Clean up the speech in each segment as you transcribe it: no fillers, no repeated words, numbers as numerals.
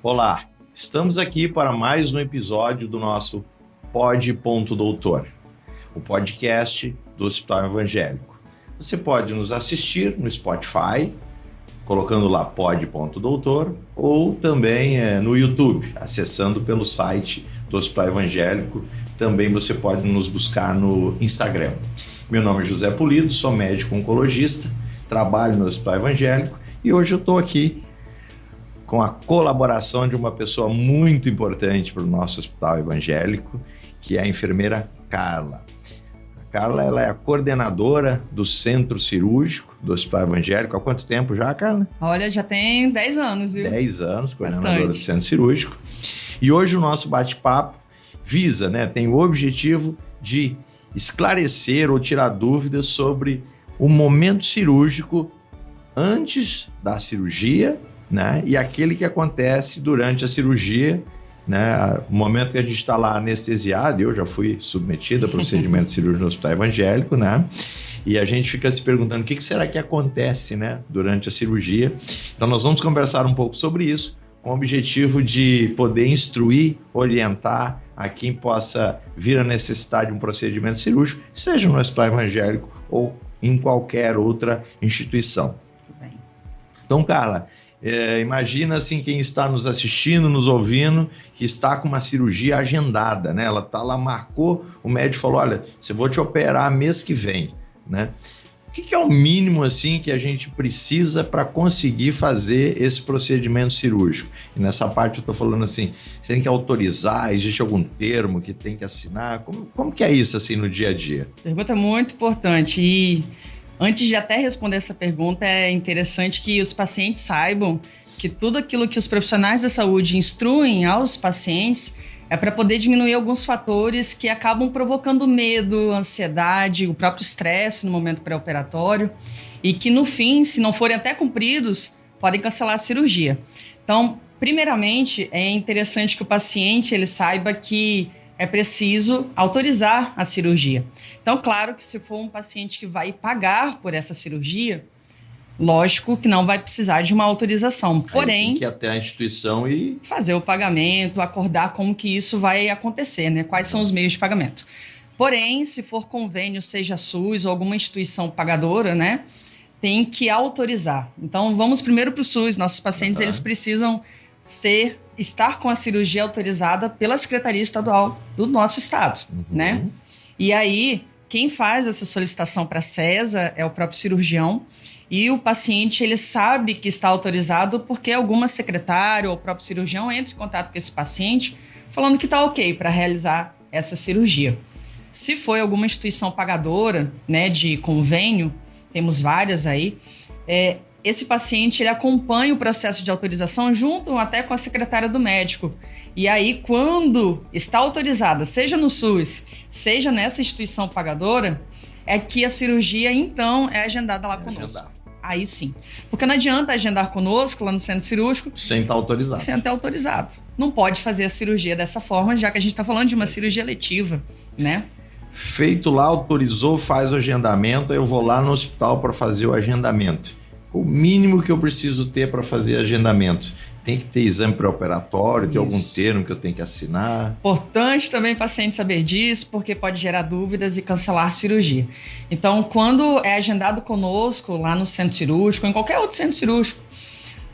Olá, estamos aqui para mais um episódio do nosso Pod.Doutor, o podcast do Hospital Evangélico. Você pode nos assistir no Spotify, colocando lá Pod.Doutor, ou também no YouTube, acessando pelo site do Hospital Evangélico. Também você pode nos buscar no Instagram. Meu nome é José Pulido, sou médico oncologista, trabalho no Hospital Evangélico e hoje eu estou aqui com a colaboração de uma pessoa muito importante para o nosso Hospital Evangélico, que é a enfermeira Carla. A Carla, ela é a coordenadora do Centro Cirúrgico do Hospital Evangélico. Há quanto tempo já, Carla? Olha, já tem 10 anos, viu? 10 anos, coordenadora Bastante. do Centro Cirúrgico. E hoje o nosso bate-papo visa, tem o objetivo de esclarecer ou tirar dúvidas sobre o momento cirúrgico antes da cirurgia, e aquele que acontece durante a cirurgia, o momento que a gente está lá anestesiado. Eu já fui submetido a procedimento cirúrgico no Hospital Evangélico, e a gente fica se perguntando o que será que acontece, durante a cirurgia. Então nós vamos conversar um pouco sobre isso, com o objetivo de poder instruir, orientar a quem possa vir a necessitar de um procedimento cirúrgico, seja no Hospital Evangélico ou em qualquer outra instituição. Muito bem. Então, Carla, imagina assim quem está nos assistindo, nos ouvindo, que está com uma cirurgia agendada, Ela está lá, marcou, o médico falou, olha, eu vou te operar mês que vem, O que é o mínimo assim que a gente precisa para conseguir fazer esse procedimento cirúrgico? E nessa parte eu estou falando assim, você tem que autorizar, existe algum termo que tem que assinar? Como que é isso assim no dia a dia? Pergunta muito importante e antes de até responder essa pergunta, é interessante que os pacientes saibam que tudo aquilo que os profissionais da saúde instruem aos pacientes é para poder diminuir alguns fatores que acabam provocando medo, ansiedade, o próprio estresse no momento pré-operatório e que no fim, se não forem até cumpridos, podem cancelar a cirurgia. Então, primeiramente, é interessante que o paciente ele saiba que é preciso autorizar a cirurgia. Então, claro que se for um paciente que vai pagar por essa cirurgia, lógico que não vai precisar de uma autorização. Porém, tem que ir até a instituição e fazer o pagamento, acordar como que isso vai acontecer, Quais são os meios de pagamento. Porém, se for convênio, seja SUS ou alguma instituição pagadora, tem que autorizar. Então, vamos primeiro para o SUS. Nossos pacientes eles precisam estar com a cirurgia autorizada pela Secretaria Estadual do nosso estado, E aí, quem faz essa solicitação para a CESA é o próprio cirurgião e o paciente ele sabe que está autorizado porque alguma secretária ou o próprio cirurgião entra em contato com esse paciente falando que está ok para realizar essa cirurgia. Se for alguma instituição pagadora, de convênio, temos várias aí, esse paciente ele acompanha o processo de autorização junto até com a secretária do médico. E aí, quando está autorizada, seja no SUS, seja nessa instituição pagadora, é que a cirurgia, então, é agendada lá conosco. Aí sim. Porque não adianta agendar conosco lá no centro cirúrgico sem estar autorizado. Sem estar autorizado. Não pode fazer a cirurgia dessa forma, já que a gente está falando de uma cirurgia letiva, Feito lá, autorizou, faz o agendamento, aí eu vou lá no hospital para fazer o agendamento. O mínimo que eu preciso ter para fazer agendamento? Tem que ter exame pré-operatório, tem algum termo que eu tenho que assinar? Importante também o paciente saber disso, porque pode gerar dúvidas e cancelar a cirurgia. Então, quando é agendado conosco lá no centro cirúrgico, em qualquer outro centro cirúrgico,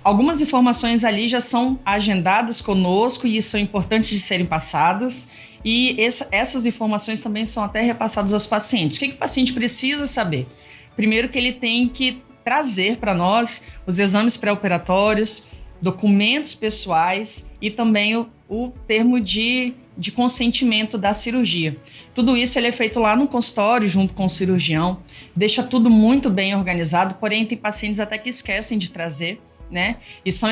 algumas informações ali já são agendadas conosco e são importantes de serem passadas. E essas informações também são até repassadas aos pacientes. O que o paciente precisa saber? Primeiro que ele tem que trazer para nós os exames pré-operatórios, documentos pessoais e também o termo de consentimento da cirurgia. Tudo isso ele é feito lá no consultório, junto com o cirurgião, deixa tudo muito bem organizado, porém tem pacientes até que esquecem de trazer, E são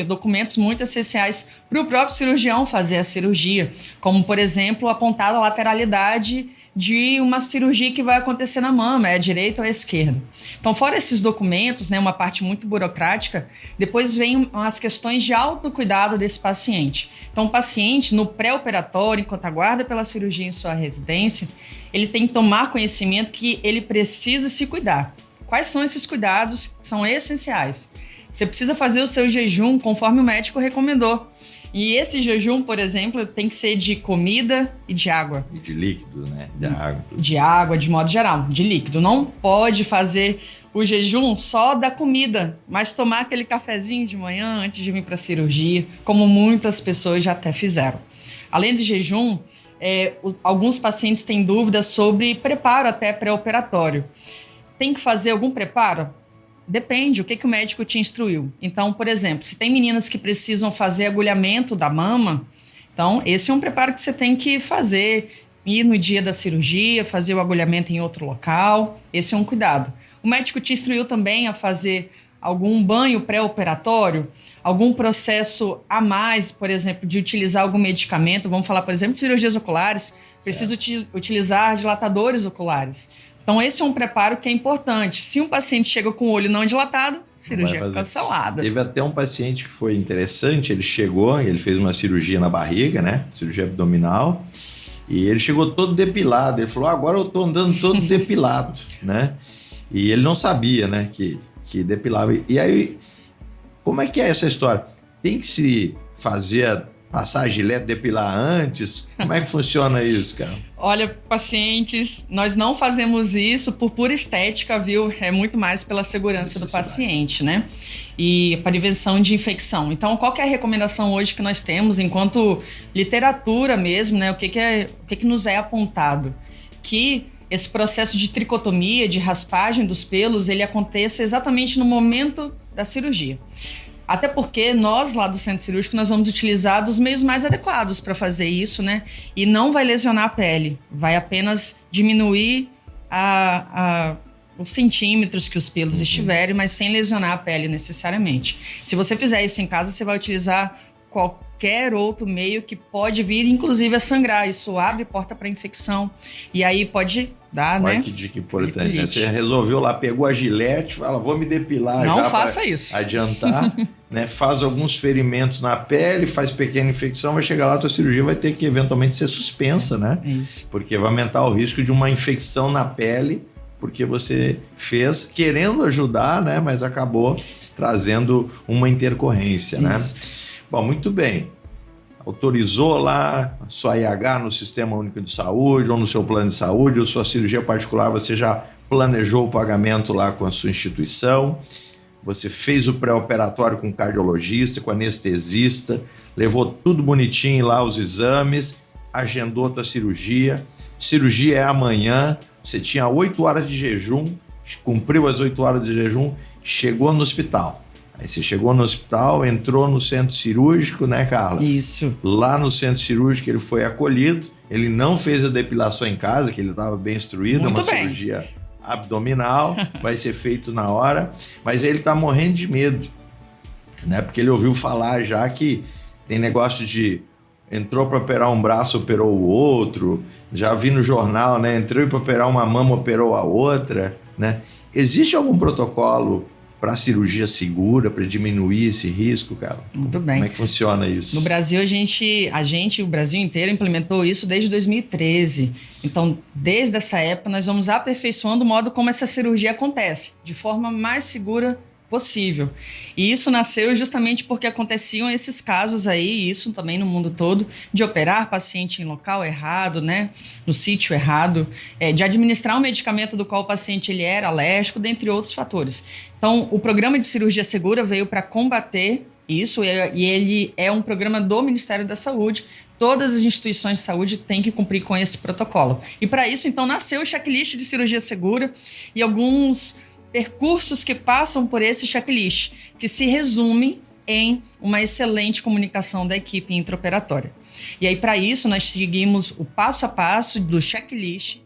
documentos muito essenciais para o próprio cirurgião fazer a cirurgia, como, por exemplo, apontar a lateralidade de uma cirurgia que vai acontecer na mama, é a direita ou a esquerda. Então, fora esses documentos, né, uma parte muito burocrática, depois vem as questões de autocuidado desse paciente. Então, o paciente, no pré-operatório, enquanto aguarda pela cirurgia em sua residência, ele tem que tomar conhecimento que ele precisa se cuidar. Quais são esses cuidados que são essenciais? Você precisa fazer o seu jejum conforme o médico recomendou. E esse jejum, por exemplo, tem que ser de comida e de água. E de líquido, né? De água. De água, de modo geral, de líquido. Não pode fazer o jejum só da comida, mas tomar aquele cafezinho de manhã antes de vir para a cirurgia, como muitas pessoas já até fizeram. Além do jejum, alguns pacientes têm dúvidas sobre preparo até pré-operatório. Tem que fazer algum preparo? Depende, o que o médico te instruiu. Então, por exemplo, se tem meninas que precisam fazer agulhamento da mama, então esse é um preparo que você tem que fazer, ir no dia da cirurgia, fazer o agulhamento em outro local, esse é um cuidado. O médico te instruiu também a fazer algum banho pré-operatório, algum processo a mais, por exemplo, de utilizar algum medicamento, vamos falar, por exemplo, de cirurgias oculares, precisa utilizar dilatadores oculares. Então, esse é um preparo que é importante. Se um paciente chega com o olho não dilatado, cirurgia cancelada. Teve até um paciente que foi interessante, ele chegou, ele fez uma cirurgia na barriga, né? Cirurgia abdominal, e ele chegou todo depilado. Ele falou, agora eu tô andando todo depilado, né? E ele não sabia, né, que depilava. E aí, como é que é essa história? Tem que se fazer, passar a gilete, depilar antes? Como é que funciona isso, cara? Olha, pacientes, nós não fazemos isso por pura estética, viu? É muito mais pela segurança do paciente, né? E prevenção de infecção. Então, qual que é a recomendação hoje que nós temos, enquanto literatura mesmo, né? O que nos é apontado? Que esse processo de tricotomia, de raspagem dos pelos, ele aconteça exatamente no momento da cirurgia. Até porque nós, lá do centro cirúrgico, nós vamos utilizar dos meios mais adequados para fazer isso, né? E não vai lesionar a pele, vai apenas diminuir os centímetros que os pelos estiverem, mas sem lesionar a pele necessariamente. Se você fizer isso em casa, você vai utilizar qualquer outro meio que pode vir, inclusive, a sangrar. Isso abre porta para infecção. E aí pode dar, né? Olha que dica importante. Né? Você resolveu lá, pegou a gilete, fala, vou me depilar. Não faça isso. Adiantar, né? Faz alguns ferimentos na pele, faz pequena infecção, vai chegar lá, a tua cirurgia vai ter que eventualmente ser suspensa, né? Isso. Porque vai aumentar o risco de uma infecção na pele, porque você fez querendo ajudar, né? Mas acabou trazendo uma intercorrência, né? Bom, muito bem. Autorizou lá a sua IH no Sistema Único de Saúde ou no seu plano de saúde, ou sua cirurgia particular, você já planejou o pagamento lá com a sua instituição, você fez o pré-operatório com o cardiologista, com o anestesista, levou tudo bonitinho lá os exames, agendou a tua cirurgia é amanhã, você tinha 8 horas de jejum, cumpriu as 8 horas de jejum, chegou no hospital. Aí você chegou no hospital, entrou no centro cirúrgico, né, Carla? Isso. Lá no centro cirúrgico ele foi acolhido, ele não fez a depilação em casa, que ele estava bem instruído, muito uma bem. cirurgia abdominal, vai ser feito na hora, mas ele está morrendo de medo, né? Porque ele ouviu falar já que tem negócio de entrou para operar um braço, operou o outro, já vi no jornal, né? Entrou para operar uma mama, operou a outra, né? Existe algum protocolo para cirurgia segura, para diminuir esse risco, cara? Muito bem. Como é que funciona isso? No Brasil, o Brasil inteiro implementou isso desde 2013. Então, desde essa época, nós vamos aperfeiçoando o modo como essa cirurgia acontece, de forma mais segura possível. E isso nasceu justamente porque aconteciam esses casos aí, isso também no mundo todo, de operar paciente em local errado, né, no sítio errado, de administrar um medicamento do qual o paciente ele era alérgico, dentre outros fatores. Então, o programa de cirurgia segura veio para combater isso, e ele é um programa do Ministério da Saúde. Todas as instituições de saúde têm que cumprir com esse protocolo. E para isso, então, nasceu o checklist de cirurgia segura e alguns percursos que passam por esse checklist, que se resumem em uma excelente comunicação da equipe intraoperatória. E aí, para isso, nós seguimos o passo a passo do checklist,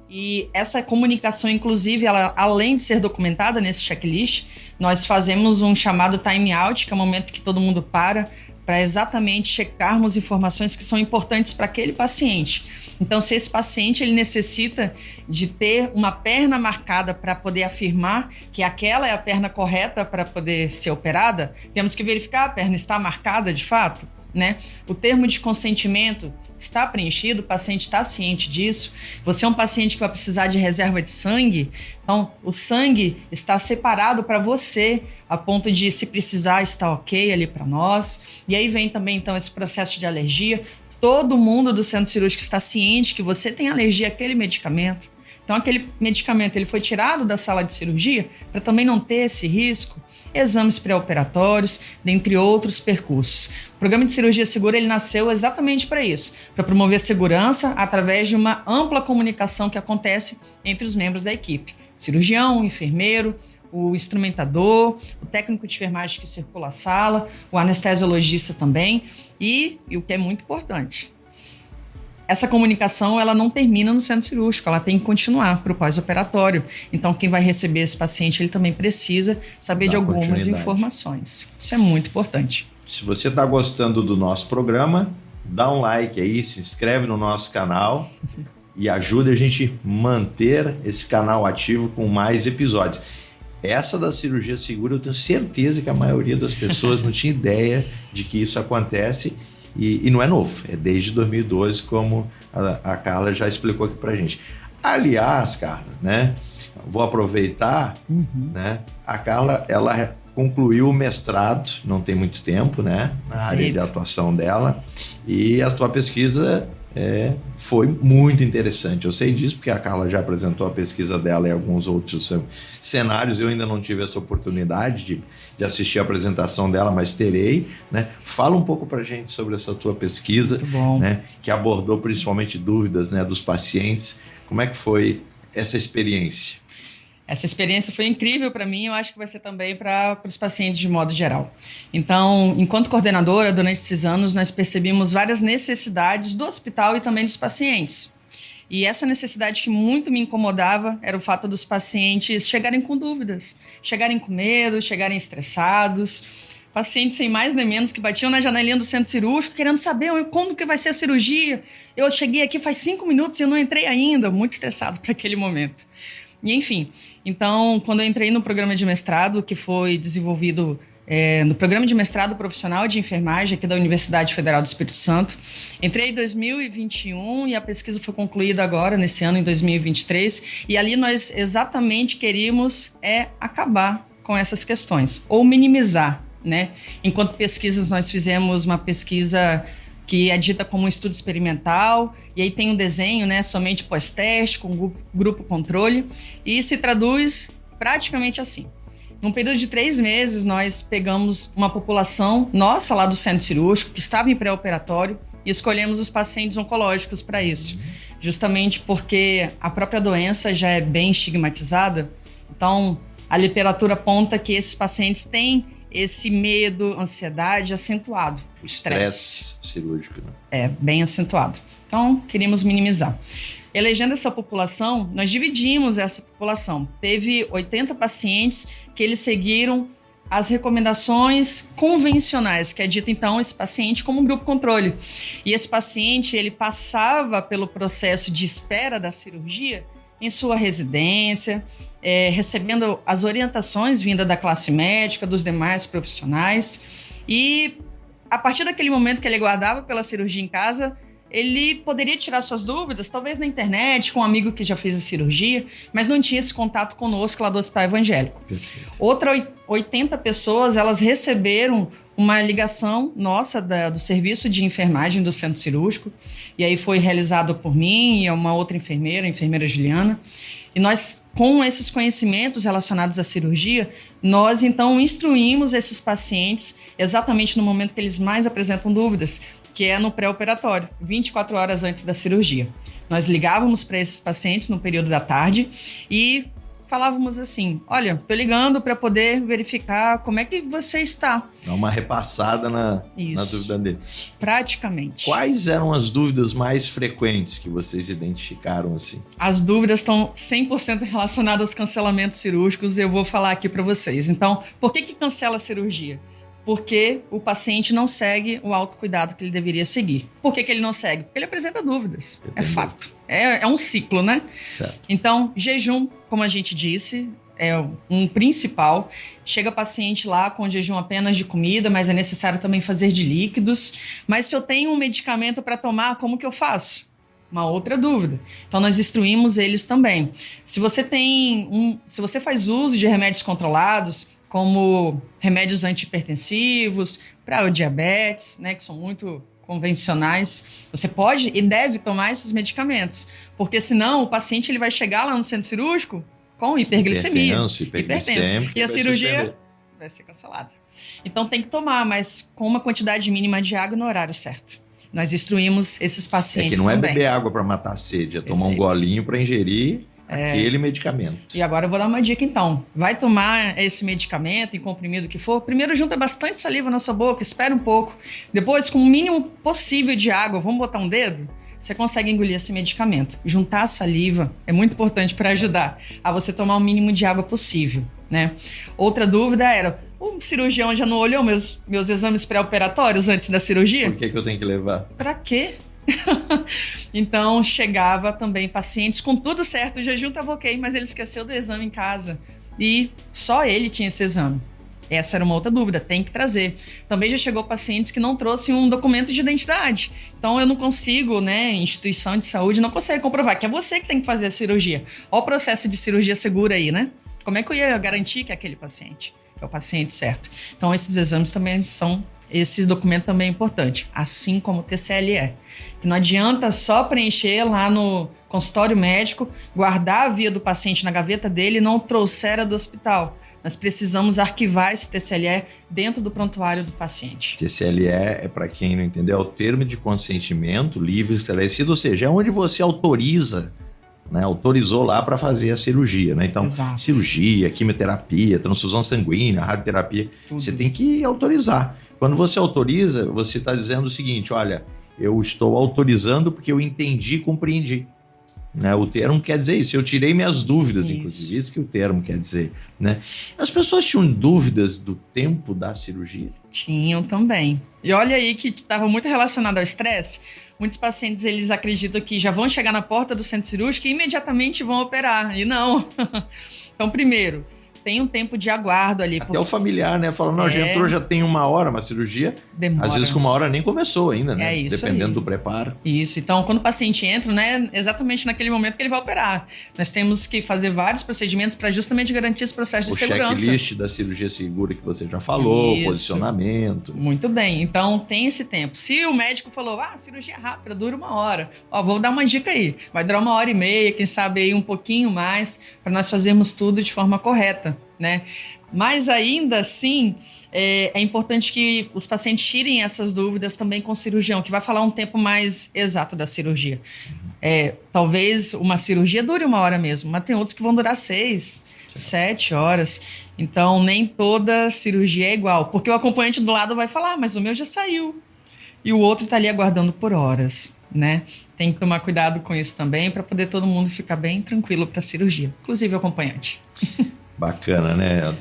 e essa comunicação, inclusive, ela, além de ser documentada nesse checklist, nós fazemos um chamado time out, que é o momento que todo mundo para para exatamente checarmos informações que são importantes para aquele paciente. Então, se esse paciente ele necessita de ter uma perna marcada para poder afirmar que aquela é a perna correta para poder ser operada, temos que verificar a perna está marcada de fato, né? O termo de consentimento está preenchido, o paciente está ciente disso. Você é um paciente que vai precisar de reserva de sangue, então o sangue está separado para você, a ponto de, se precisar, está ok ali para nós. E aí vem também então esse processo de alergia. Todo mundo do centro cirúrgico está ciente que você tem alergia àquele medicamento. Então aquele medicamento ele foi tirado da sala de cirurgia para também não ter esse risco. Exames pré-operatórios, dentre outros percursos. O programa de cirurgia segura ele nasceu exatamente para isso, para promover a segurança através de uma ampla comunicação que acontece entre os membros da equipe. Cirurgião, enfermeiro, o instrumentador, o técnico de enfermagem que circula a sala, o anestesiologista também e o que é muito importante, essa comunicação ela não termina no centro cirúrgico, ela tem que continuar para o pós-operatório. Então, quem vai receber esse paciente, ele também precisa saber de algumas informações. Isso é muito importante. Se você está gostando do nosso programa, dá um like aí, se inscreve no nosso canal e ajuda a gente manter esse canal ativo com mais episódios. Essa da cirurgia segura, eu tenho certeza que a maioria das pessoas não tinha ideia de que isso acontece. E não é novo, é desde 2012, como a Carla já explicou aqui pra gente. Aliás, Carla, né, vou aproveitar, né, a Carla, ela concluiu o mestrado, não tem muito tempo, né, na área de atuação dela, e a tua pesquisa foi muito interessante. Eu sei disso porque a Carla já apresentou a pesquisa dela em alguns outros cenários. Eu ainda não tive essa oportunidade de assistir a apresentação dela, mas terei, né? Fala um pouco pra gente sobre essa tua pesquisa, né, que abordou principalmente dúvidas, né, dos pacientes. Como é que foi essa experiência? Essa experiência foi incrível para mim, eu acho que vai ser também para os pacientes de modo geral. Então, enquanto coordenadora, durante esses anos, nós percebemos várias necessidades do hospital e também dos pacientes. E essa necessidade que muito me incomodava era o fato dos pacientes chegarem com dúvidas, chegarem com medo, chegarem estressados. Pacientes sem mais nem menos que batiam na janelinha do centro cirúrgico querendo saber como que vai ser a cirurgia. Eu cheguei aqui faz 5 minutos e eu não entrei ainda, muito estressado para aquele momento. E enfim, então quando eu entrei no programa de mestrado, que foi desenvolvido no programa de mestrado profissional de enfermagem aqui da Universidade Federal do Espírito Santo, entrei em 2021 e a pesquisa foi concluída agora, nesse ano, em 2023, e ali nós exatamente queríamos acabar com essas questões, ou minimizar, né? Enquanto pesquisas, nós fizemos uma pesquisa que é dita como um estudo experimental, e aí tem um desenho, né, somente pós-teste, com grupo controle, e se traduz praticamente assim. Num período de 3 meses, nós pegamos uma população nossa lá do centro cirúrgico, que estava em pré-operatório, e escolhemos os pacientes oncológicos para isso, justamente porque a própria doença já é bem estigmatizada. Então, a literatura aponta que esses pacientes têm esse medo, ansiedade acentuado, o estresse cirúrgico, né? É, bem acentuado. Então, queríamos minimizar. Elegendo essa população, nós dividimos essa população. Teve 80 pacientes que eles seguiram as recomendações convencionais, que é dito, então, esse paciente como um grupo controle. E esse paciente, ele passava pelo processo de espera da cirurgia em sua residência, recebendo as orientações vindas da classe médica, dos demais profissionais. E, a partir daquele momento que ele aguardava pela cirurgia em casa, ele poderia tirar suas dúvidas, talvez na internet, com um amigo que já fez a cirurgia, mas não tinha esse contato conosco lá do Hospital Evangélico. Outras 80 pessoas, elas receberam uma ligação nossa do serviço de enfermagem do centro cirúrgico, e aí foi realizado por mim e uma outra enfermeira, a enfermeira Juliana, e nós, com esses conhecimentos relacionados à cirurgia, nós então instruímos esses pacientes exatamente no momento que eles mais apresentam dúvidas, que é no pré-operatório, 24 horas antes da cirurgia. Nós ligávamos para esses pacientes no período da tarde e falávamos assim: olha, tô ligando para poder verificar como é que você está. Dá uma repassada na dúvida dele. Praticamente. Quais eram as dúvidas mais frequentes que vocês identificaram assim? As dúvidas estão 100% relacionadas aos cancelamentos cirúrgicos, eu vou falar aqui para vocês. Então, por que cancela a cirurgia? porque o paciente não segue o autocuidado que ele deveria seguir. Por que ele não segue? Porque ele apresenta dúvidas. É fato. É um ciclo, né? Certo. Então, jejum, como a gente disse, é um principal. Chega paciente lá com jejum apenas de comida, mas é necessário também fazer de líquidos. Mas se eu tenho um medicamento para tomar, como que eu faço? Uma outra dúvida. Então, nós instruímos eles também. Se você faz uso de remédios controlados, como remédios antihipertensivos, para o diabetes, né, que são muito convencionais, você pode e deve tomar esses medicamentos, porque senão o paciente ele vai chegar lá no centro cirúrgico com hiperglicemia, hipertenso, e a cirurgia vai ser cancelada. Então tem que tomar, mas com uma quantidade mínima de água no horário certo. Nós instruímos esses pacientes que não também. É beber água para matar a sede, é tomar um golinho para ingerir aquele medicamento. E agora eu vou dar uma dica então. Vai tomar esse medicamento em comprimido que for, primeiro junta bastante saliva na sua boca, espera um pouco. Depois, com o mínimo possível de água, vamos botar um dedo, você consegue engolir esse medicamento. Juntar a saliva é muito importante para ajudar a você tomar o mínimo de água possível, né? Outra dúvida era, o cirurgião já não olhou meus exames pré-operatórios antes da cirurgia? Por que eu tenho que levar? Para quê? Então, chegava também pacientes com tudo certo, o jejum estava ok, mas ele esqueceu do exame em casa e só ele tinha esse exame. Essa era uma outra dúvida, tem que trazer. Também já chegou pacientes que não trouxem um documento de identidade. Então, eu não consigo, né, instituição de saúde não consegue comprovar que é você que tem que fazer a cirurgia. Olha o processo de cirurgia segura aí, né? Como é que eu ia garantir que é aquele paciente, que é o paciente certo? Então, esses exames também esse documento também é importante, assim como o TCLE. Que não adianta só preencher lá no consultório médico, guardar a via do paciente na gaveta dele e não trouxer a do hospital. Nós precisamos arquivar esse TCLE dentro do prontuário do paciente. TCLE é, para quem não entendeu, é o termo de consentimento livre estabelecido, ou seja, é onde você autoriza, né, autorizou lá para fazer a cirurgia, né? Então, Exato. Cirurgia, quimioterapia, transfusão sanguínea, radioterapia, você tem que autorizar. Quando você autoriza, você está dizendo o seguinte, olha, eu estou autorizando porque eu entendi e compreendi. Né? O termo quer dizer isso, eu tirei minhas dúvidas, inclusive, isso que o termo quer dizer. Né? As pessoas tinham dúvidas do tempo da cirurgia? Tinham também. E olha aí que estava muito relacionado ao estresse. Muitos pacientes, eles acreditam que já vão chegar na porta do centro cirúrgico e imediatamente vão operar. E não. Então, primeiro, tem um tempo de aguardo ali. Até o familiar, né? Fala, não, já entrou, já tem 1 hora, uma cirurgia. Demora. Às vezes com 1 hora nem começou ainda, né? É isso dependendo aí. do preparo. Isso, então quando o paciente entra, né, exatamente naquele momento que ele vai operar. Nós temos que fazer vários procedimentos para justamente garantir esse processo de segurança. O checklist da cirurgia segura que você já falou, Isso. Posicionamento. Muito bem, então tem esse tempo. Se o médico falou, cirurgia rápida, dura 1 hora. Vou dar uma dica aí, vai durar 1h30, quem sabe aí um pouquinho mais, para nós fazermos tudo de forma correta, né? Mas ainda assim, é importante que os pacientes tirem essas dúvidas também com o cirurgião, que vai falar um tempo mais exato da cirurgia. Talvez uma cirurgia dure 1 hora mesmo, mas tem outros que vão durar 6, 7 horas. Então, nem toda cirurgia é igual, porque o acompanhante do lado vai falar, mas o meu já saiu. E o outro está ali aguardando por horas, né? Tem que tomar cuidado com isso também, para poder todo mundo ficar bem tranquilo para a cirurgia, inclusive o acompanhante. Bacana, né?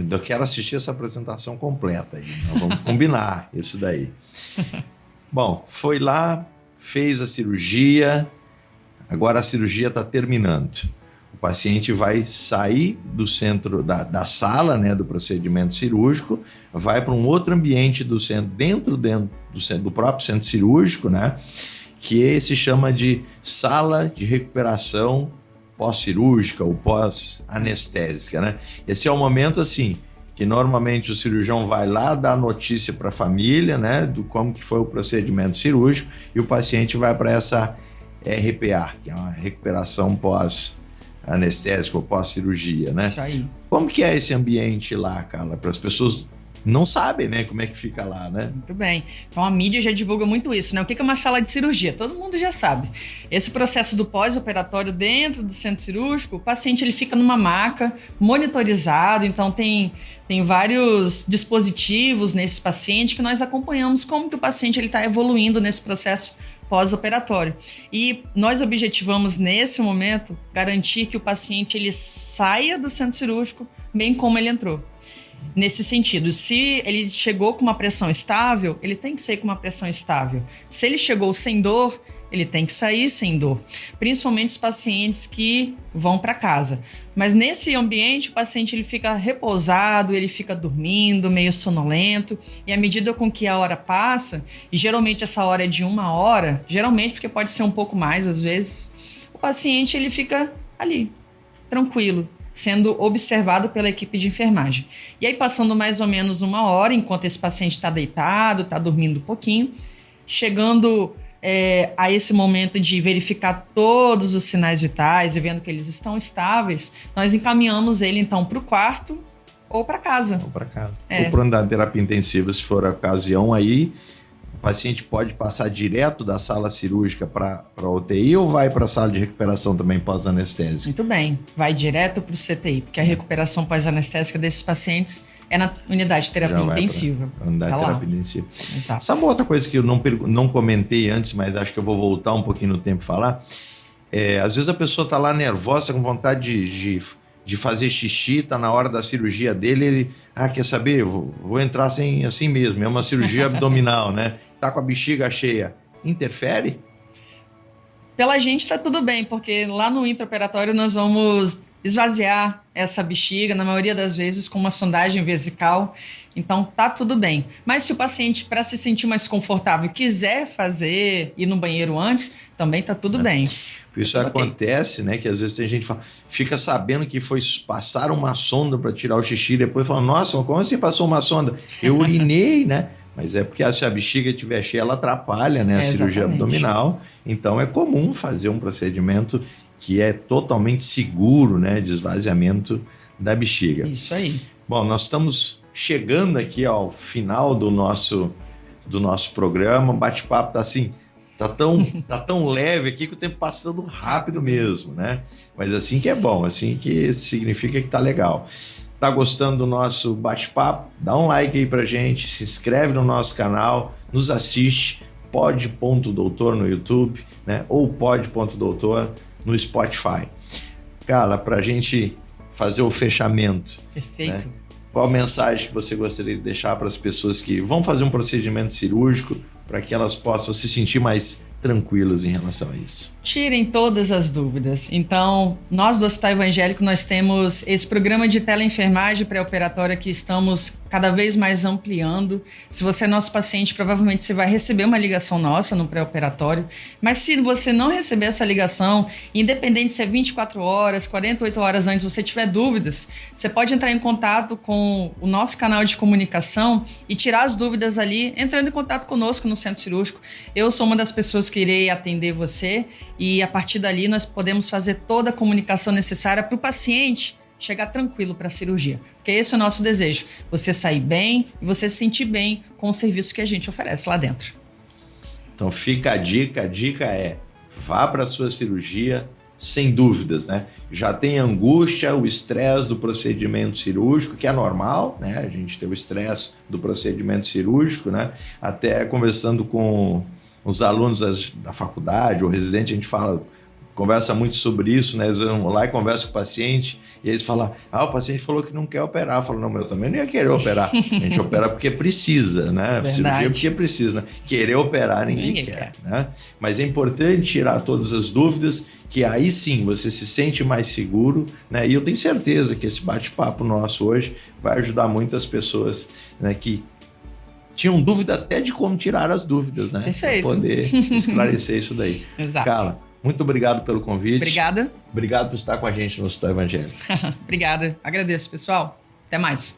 Eu quero assistir essa apresentação completa aí. Nós vamos combinar isso daí. Bom, foi lá, fez a cirurgia, agora a cirurgia está terminando. O paciente vai sair do centro da sala, né, do procedimento cirúrgico, vai para um outro ambiente do centro, dentro do próprio centro cirúrgico, né, que se chama de sala de recuperação pós-cirúrgica ou pós-anestésica, né? Esse é o momento, assim, que normalmente o cirurgião vai lá dar notícia para a família, né, do como que foi o procedimento cirúrgico, e o paciente vai para essa RPA, que é uma recuperação pós-anestésica ou pós-cirurgia, né? Isso aí. Como que é esse ambiente lá, Carla? Para as pessoas não sabem, né, como é que fica lá, né? Muito bem. Então a mídia já divulga muito isso, né? O que é uma sala de cirurgia? Todo mundo já sabe. Esse processo do pós-operatório dentro do centro cirúrgico, o paciente ele fica numa maca, monitorizado, então tem vários dispositivos nesse paciente que nós acompanhamos como que o paciente está evoluindo nesse processo pós-operatório. E nós objetivamos, nesse momento, garantir que o paciente ele saia do centro cirúrgico bem como ele entrou. nesse sentido. Se ele chegou com uma pressão estável, ele tem que sair com uma pressão estável. Se ele chegou sem dor, ele tem que sair sem dor. Principalmente os pacientes que vão para casa. Mas nesse ambiente, o paciente ele fica repousado, ele fica dormindo, meio sonolento. E à medida com que a hora passa, e geralmente essa hora é de 1 hora, geralmente porque pode ser um pouco mais às vezes, o paciente ele fica ali, tranquilo, sendo observado pela equipe de enfermagem. E aí passando mais ou menos 1 hora, enquanto esse paciente está deitado, está dormindo um pouquinho, chegando a esse momento de verificar todos os sinais vitais e vendo que eles estão estáveis, nós encaminhamos ele então para o quarto ou para casa. Ou para casa. Ou para andar na terapia intensiva, se for a ocasião, aí o paciente pode passar direto da sala cirúrgica para a UTI ou vai para a sala de recuperação também pós-anestésica? Muito bem, vai direto para o CTI, porque a recuperação pós-anestésica desses pacientes é na unidade de terapia intensiva. Unidade de terapia intensiva. Exato. Sabe uma outra coisa que eu não comentei antes, mas acho que eu vou voltar um pouquinho no tempo e falar? Às vezes a pessoa está lá nervosa, com vontade de fazer xixi, está na hora da cirurgia dele, ele, quer saber, vou entrar assim mesmo, é uma cirurgia abdominal, né? Tá com a bexiga cheia. Interfere? Pela gente está tudo bem, porque lá no intraoperatório nós vamos esvaziar essa bexiga, na maioria das vezes com uma sondagem vesical, então tá tudo bem. Mas se o paciente, para se sentir mais confortável, quiser ir no banheiro antes, também tá tudo bem. Isso acontece, né? Que às vezes tem gente que fica sabendo que foi passar uma sonda para tirar o xixi, depois fala, nossa, como assim passou uma sonda? Eu urinei, né? Mas é porque se a bexiga estiver cheia, ela atrapalha, né, a cirurgia abdominal. Então é comum fazer um procedimento que é totalmente seguro, né, de esvaziamento da bexiga. Isso aí. Bom, nós estamos chegando aqui ao final do nosso programa. O bate-papo tá assim, tá tão leve aqui que o tempo passando rápido mesmo, né? Mas assim que é bom, assim que significa que tá legal. Tá gostando do nosso bate-papo? Dá um like aí pra gente, se inscreve no nosso canal, nos assiste, pod.doutor no YouTube, né? Ou pod.doutor no Spotify. Cara, pra gente fazer o fechamento. Perfeito. Né? Qual mensagem que você gostaria de deixar para as pessoas que vão fazer um procedimento cirúrgico para que elas possam se sentir mais tranquilas em relação a isso? Tirem todas as dúvidas. Então, nós do Hospital Evangélico, nós temos esse programa de teleenfermagem pré-operatória que estamos cada vez mais ampliando. Se você é nosso paciente, provavelmente você vai receber uma ligação nossa no pré-operatório. Mas se você não receber essa ligação, independente se é 24 horas, 48 horas antes, você tiver dúvidas, você pode entrar em contato com o nosso canal de comunicação e tirar as dúvidas ali, entrando em contato conosco no centro cirúrgico. Eu sou uma das pessoas que irei atender você e a partir dali nós podemos fazer toda a comunicação necessária para o paciente chegar tranquilo para a cirurgia. Porque esse é o nosso desejo, você sair bem e você se sentir bem com o serviço que a gente oferece lá dentro. Então fica a dica é, vá para a sua cirurgia sem dúvidas, né? Já tem angústia, o estresse do procedimento cirúrgico, que é normal, né? A gente tem o estresse do procedimento cirúrgico, né? Até conversando com os alunos da faculdade, o residente, a gente conversa muito sobre isso, né? Eles vão lá e conversam com o paciente e eles falam, o paciente falou que não quer operar. Eu falo, não, mas eu também não ia querer operar. A gente opera porque precisa, né? Verdade. Cirurgia porque precisa, né? Querer operar ninguém quer, né? Mas é importante tirar todas as dúvidas, que aí sim você se sente mais seguro, né? E eu tenho certeza que esse bate-papo nosso hoje vai ajudar muitas pessoas, né, que tinham dúvida até de como tirar as dúvidas, né? Perfeito. Para poder esclarecer isso daí. Exato. Carla, muito obrigado pelo convite. Obrigada. Obrigado por estar com a gente no Hospital Evangélico. Obrigada. Agradeço, pessoal. Até mais.